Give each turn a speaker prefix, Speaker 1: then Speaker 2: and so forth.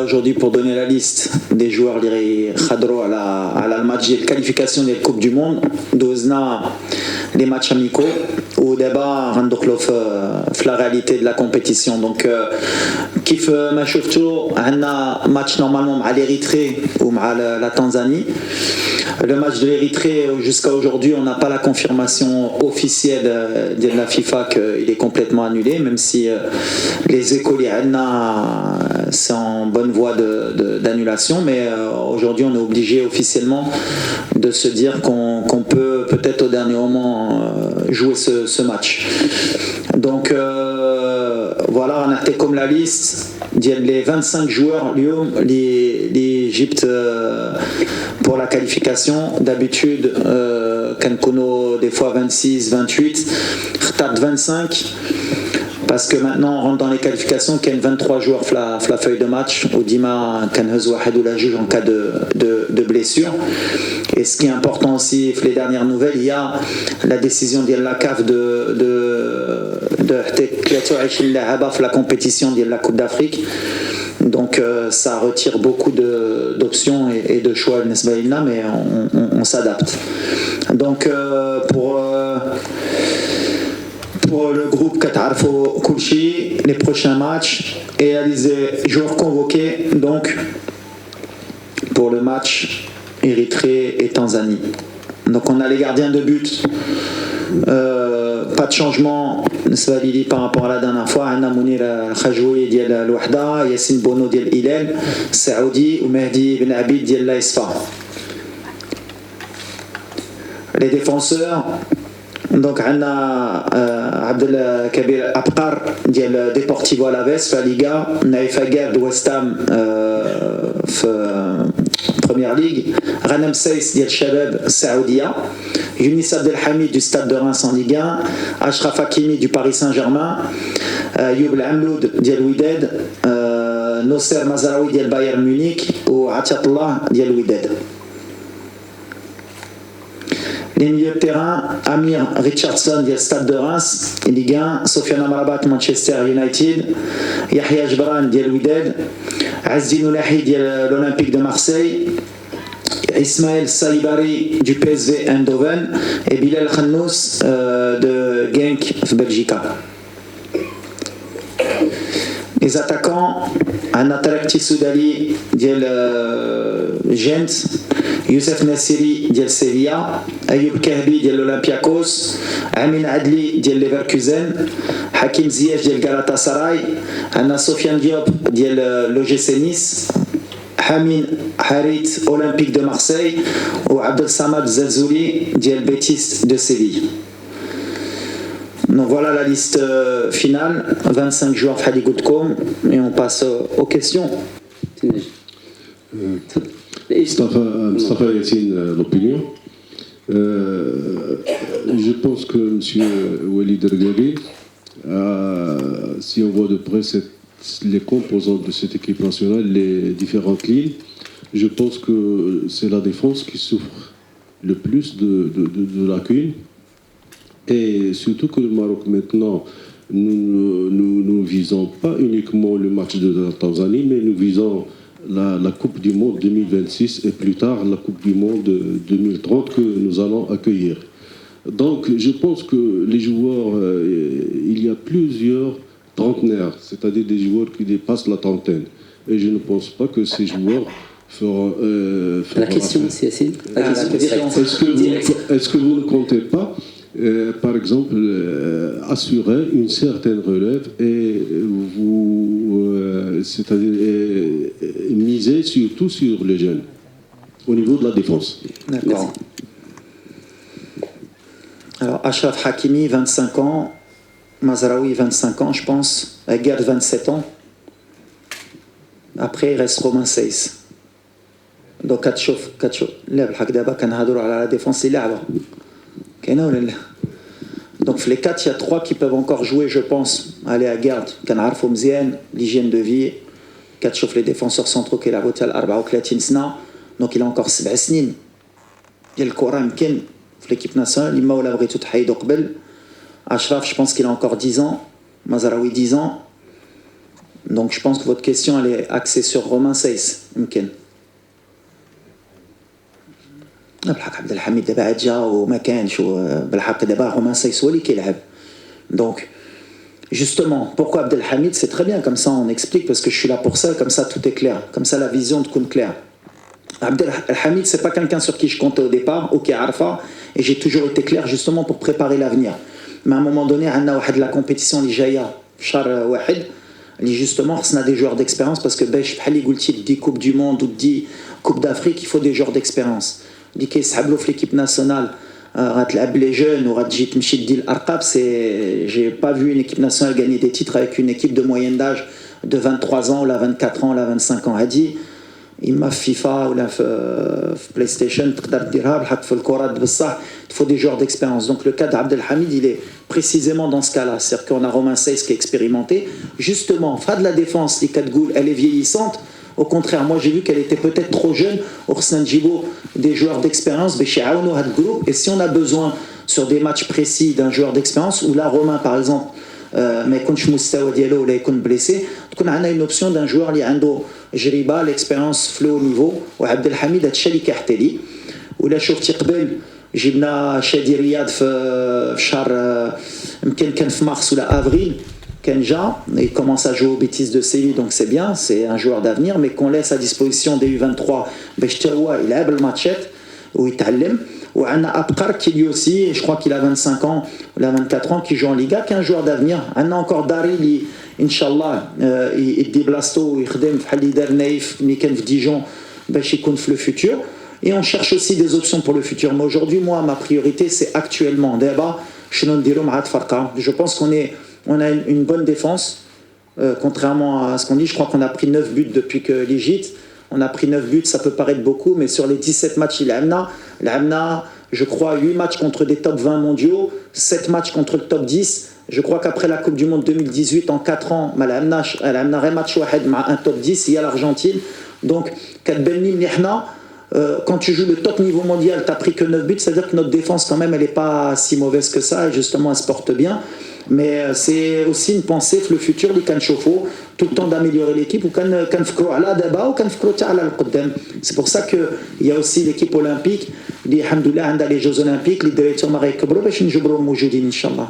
Speaker 1: Aujourd'hui, pour donner la liste des joueurs qui khadrou à la match de qualification de la Coupe du Monde, dozna les matchs amicaux ou d'abord la réalité de la compétition. Donc, كيف ما شفتوا عندنا match normalement مع l'Érythrée ou مع la Tanzanie. Le match de l'Érythrée, jusqu'à aujourd'hui, on n'a pas la confirmation officielle de la FIFA qu'il est complètement annulé, même si les écoliers sont en bonne voie d'annulation. Mais aujourd'hui, on est obligé officiellement de se dire qu'on peut peut-être au dernier moment jouer ce match. Donc voilà, on a fait comme la liste. Les 25 joueurs, l'Égypte pour la qualification, d'habitude, des fois 26, 28, 25, parce que maintenant on rentre dans les qualifications, qu'il y a 23 joueurs la feuille de match, ou Dima, ou la juge en cas de blessure. Et ce qui est important aussi, les dernières nouvelles, il y a la décision de la CAF de la compétition de la Coupe d'Afrique. Donc ça retire beaucoup d'options et de choix, mais on s'adapte. Donc pour le groupe Qatarfo Kouchi, les prochains matchs et les joueurs convoqués donc pour le match Érythrée et Tanzanie. Donc on a les gardiens de but. Pas de changement par rapport à la dernière fois. On a Mounir Khajoui ديال الوحدة, Yassine Bono ديال الهلال, Saoudi ou Mehdi Ben Abid ديال l'ASFA. Les défenseurs, donc on a Abdel Kabir Abkar ديال Deportivo Alaves la Liga, Naïf Aguerd de West Ham Première Ligue, Ghanem Seiss ديال Shabab Saoudia, Younis Abdelhamid du Stade de Reims en Ligue 1, Achraf Hakimi du Paris Saint-Germain, Youb Lamloud ديال Wydad, Nosser Mazraoui ديال Bayern Munich ou Atiatullah ديال Wydad. Les milieux de terrain, Amir Richardson du Stade de Reims, Ligue 1, Sofiane Amrabat Manchester United, Yahya Jbran du Wydad, Azdin Oulahi de l'Olympique de Marseille, Ismaël Salibari du PSV Eindhoven et Bilal Khannous de Genk Belgique. Les attaquants, Anna Tarekti Soudali de Gent, Youssef Nassiri de Sevilla, Ayoub Kahbi de l'Olympiakos, Amin Adli de Leverkusen, Hakim Ziyech de Galatasaray, Anna Sofiane Diop de l'OGC Nice, Hamin Harit Olympique de Marseille ou Abdel Samad Zelzouli de Betis de Séville. Donc voilà la liste finale, 25 joueurs Fadi Goudkoum, et on passe aux questions.
Speaker 2: Mustafa Yassine, l'opinion. Je pense que M. Walid Regabi, si on voit de près les composantes de cette équipe nationale, les différentes lignes, je pense que c'est la défense qui souffre le plus de lacunes. Et surtout que le Maroc maintenant, nous ne visons pas uniquement le match de la Tanzanie, mais nous visons la Coupe du Monde 2026 et plus tard la Coupe du Monde 2030 que nous allons accueillir. Donc je pense que les joueurs, il y a plusieurs trentenaires, c'est-à-dire des joueurs qui dépassent la trentaine. Et je ne pense pas que ces joueurs feront...
Speaker 3: la question, c'est Yassine.
Speaker 2: Est-ce que vous ne comptez pas par exemple, assurer une certaine relève et c'est-à-dire miser surtout sur les jeunes au niveau de la défense.
Speaker 1: D'accord. Alors, Achraf Hakimi, 25 ans, Mazraoui, 25 ans, je pense, Aguerd, 27 ans. Après, il reste Romain Seiss. Donc, Katchouf, là, la défense, il a. Donc les 4, il y a 3 qui peuvent encore jouer, je pense. Aller à garde, Kanarfo Mzien, l'hygiène de vie, 4 chauffes les défenseurs centraux qui est la Rotel Arba Sna. Donc il a encore 7 snin. Il y a le Koran Ken, l'équipe nationale, il m'a ou la Britout Haïd Okbel. Achraf, je pense qu'il a encore 10 ans. Mazraoui, 10 ans. Donc je pense que votre question elle est axée sur Romain Saiss. يمكن. بالحق عبد الحميد دابا جا وما كانش بالحق دابا رومان سايس هو اللي كيلعب. Donc justement, pourquoi Abdelhamid, c'est très bien, comme ça on explique, parce que je suis là pour ça, comme ça tout est clair, comme ça la vision est claire. Abdelhamid, c'est pas quelqu'un sur qui je comptais au départ, au Arfa, et j'ai toujours été clair justement pour préparer l'avenir. Mais à un moment donné, on a la compétition qui jaya, char wahid, justement, on a des joueurs d'expérience, parce que bhali goulti 10 Coupes du Monde ou 10 Coupes d'Afrique, il faut des joueurs d'expérience. Dit qu'ils s'habillent l'équipe nationale. Les jeunes ou j'ai pas vu une équipe nationale gagner des titres avec une équipe de moyenne d'âge de 23 ans, ou la 24 ans, ou la 25 ans. Hadi, il m'a FIFA ou la PlayStation, il faut des joueurs d'expérience. Donc le cas d'Abdelhamid, il est précisément dans ce cas-là. C'est-à-dire qu'on a Romain Saiss qui est expérimenté. Justement, de la défense, les 4 goules, elle est vieillissante. Au contraire, moi j'ai vu qu'elle était peut-être trop jeune. Orsnan Djibo, des joueurs d'expérience, et si on a besoin sur des matchs précis d'un joueur d'expérience, ou là Romain par exemple, mais quand je mustawa diallo là il est blessé, on a une option d'un joueur qui a جريبه l'expérience في haut niveau. وعبد الحميد هذا الشيء اللي كيحتي لي. ولا شفتي قبل جبنا شادي رياض في شهر يمكن كان في مارس ولا افريل. Kenja, il commence à jouer au Betis de Séville, donc c'est bien, c'est un joueur d'avenir, mais qu'on laisse à disposition des U23, il a le matchette, où il t'allume. Ou on a Abkar qui lui aussi, je crois qu'il a 25 ans, il a 24 ans, qui joue en Liga, qui est un joueur d'avenir. On a encore Dari, Inch'Allah, il déblasto, il khdem, Halidar Naïf, Miken Dijon, Bachikoun le futur. Et on cherche aussi des options pour le futur. Mais aujourd'hui, moi, ma priorité, c'est actuellement. D'abord, je pense qu'on a une bonne défense, contrairement à ce qu'on dit. Je crois qu'on a pris 9 buts depuis que l'Égypte. On a pris 9 buts, ça peut paraître beaucoup, mais sur les 17 matchs, il a amené, je crois, 8 matchs contre des top 20 mondiaux, 7 matchs contre le top 10. Je crois qu'après la Coupe du Monde 2018, en 4 ans, elle a amené un match un top 10, il y a l'Argentine. Donc, quand tu joues le top niveau mondial, tu n'as pris que 9 buts, c'est-à-dire que notre défense, quand même, elle n'est pas si mauvaise que ça, et justement, elle se porte bien. Mais c'est aussi une pensée que le futur, les can chauffer, tout le temps d'améliorer l'équipe, ou c'est pour ça qu'il y a aussi l'équipe olympique, les Jeux olympiques, les directeurs Inch'Allah.